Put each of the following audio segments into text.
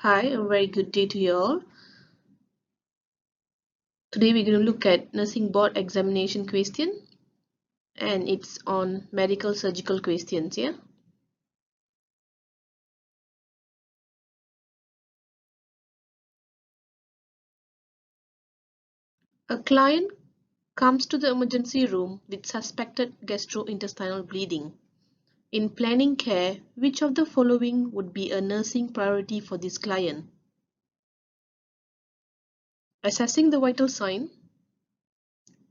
Hi, a very good day to you all. Today we're going to look at nursing board examination question and it's on medical surgical questions, yeah? A client comes to the emergency room with suspected gastrointestinal bleeding. In planning care, which of the following would be a nursing priority for this client? Assessing the vital sign,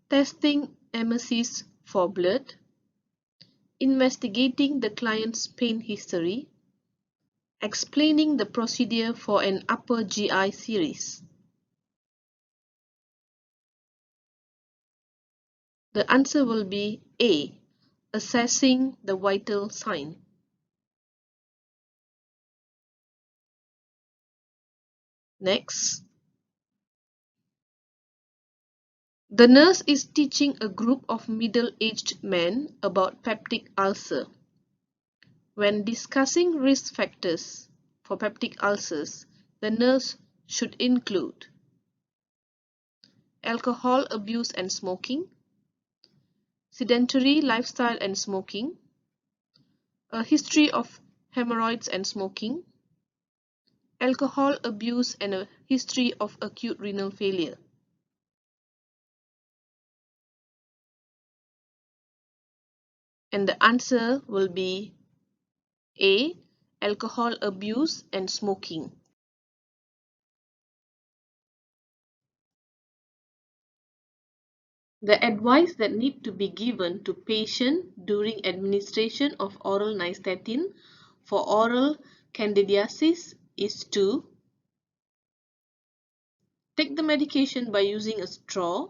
testing emesis for blood, investigating the client's pain history, explaining the procedure for an upper GI series. The answer will be A. Assessing the vital sign. Next, the nurse is teaching a group of middle-aged men about peptic ulcer. When discussing risk factors for peptic ulcers, the nurse should include alcohol abuse and smoking, sedentary lifestyle and smoking, a history of hemorrhoids and smoking, alcohol abuse and a history of acute renal failure. And the answer will be A. Alcohol abuse and smoking. The advice that need to be given to patient during administration of oral nystatin for oral candidiasis is to take the medication by using a straw,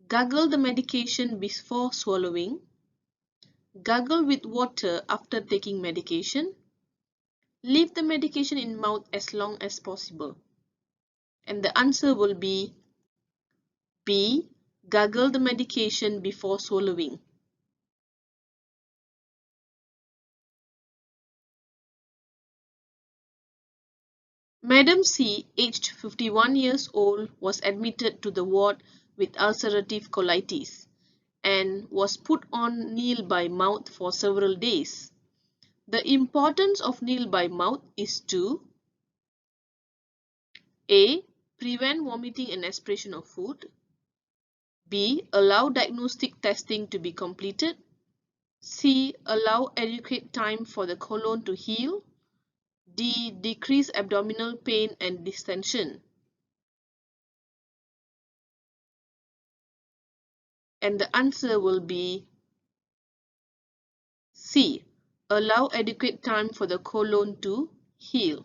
gargle the medication before swallowing, gargle with water after taking medication, leave the medication in mouth as long as possible. And the answer will be B. Gargle the medication before swallowing. Madam C, aged 51 years old, was admitted to the ward with ulcerative colitis and was put on nil by mouth for several days. The importance of nil by mouth is to A. Prevent vomiting and aspiration of food. B. Allow diagnostic testing to be completed. C. Allow adequate time for the colon to heal. D. Decrease abdominal pain and distension. And the answer will be C. Allow adequate time for the colon to heal.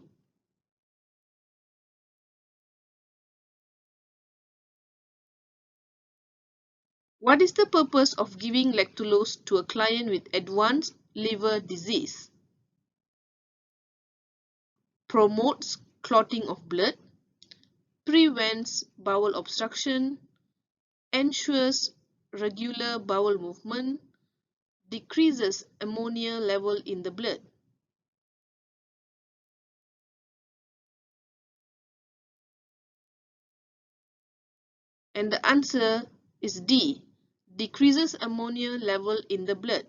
What is the purpose of giving lactulose to a client with advanced liver disease? Promotes clotting of blood, prevents bowel obstruction, ensures regular bowel movement, decreases ammonia level in the blood. And the answer is D. Decreases ammonia level in the blood.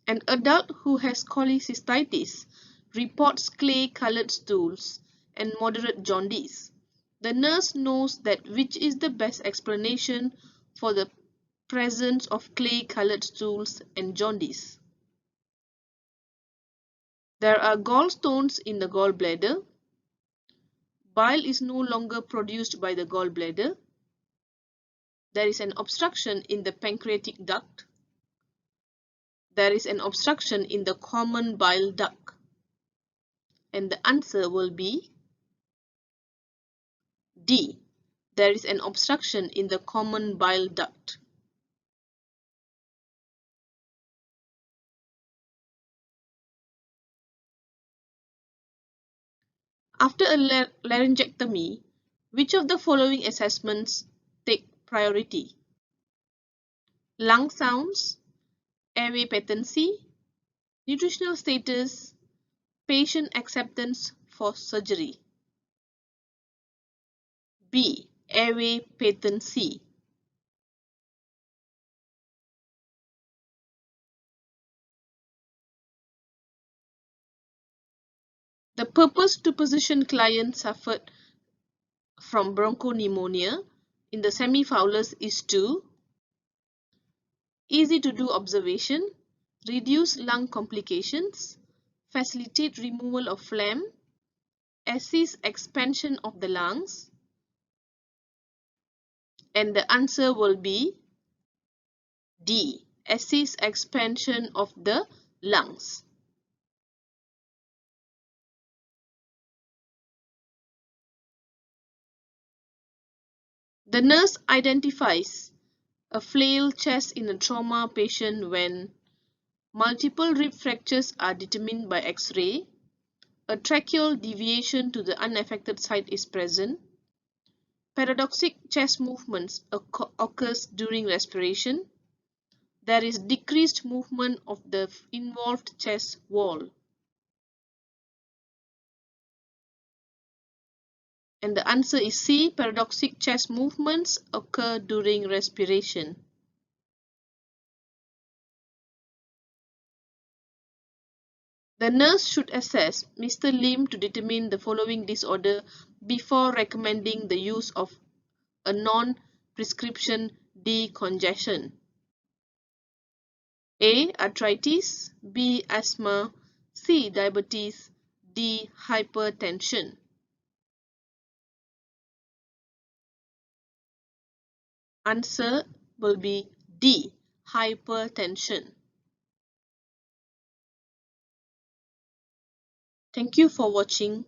An adult who has cholecystitis reports clay-colored stools and moderate jaundice. The nurse knows that which is the best explanation for the presence of clay-colored stools and jaundice. There are gallstones in the gallbladder. Bile is no longer produced by the gallbladder. There is an obstruction in the pancreatic duct. There is an obstruction in the common bile duct. And the answer will be D. There is an obstruction in the common bile duct. After a laryngectomy, which of the following assessments take priority? Lung sounds, airway patency, nutritional status, patient acceptance for surgery. B. Airway patency. The purpose to position client suffered from bronchopneumonia in the semifowlers is to easy to do observation, reduce lung complications, facilitate removal of phlegm, assist expansion of the lungs, and the answer will be D. Assist expansion of the lungs. The nurse identifies a flail chest in a trauma patient when multiple rib fractures are determined by X-ray, a tracheal deviation to the unaffected site is present, paradoxic chest movements occurs during respiration, there is decreased movement of the involved chest wall. And the answer is C. Paradoxic chest movements occur during respiration. The nurse should assess Mr. Lim to determine the following disorder before recommending the use of a non-prescription decongestion. A. Arthritis, B. Asthma, C. Diabetes, D. Hypertension. Answer will be D. Hypertension. Thank you for watching.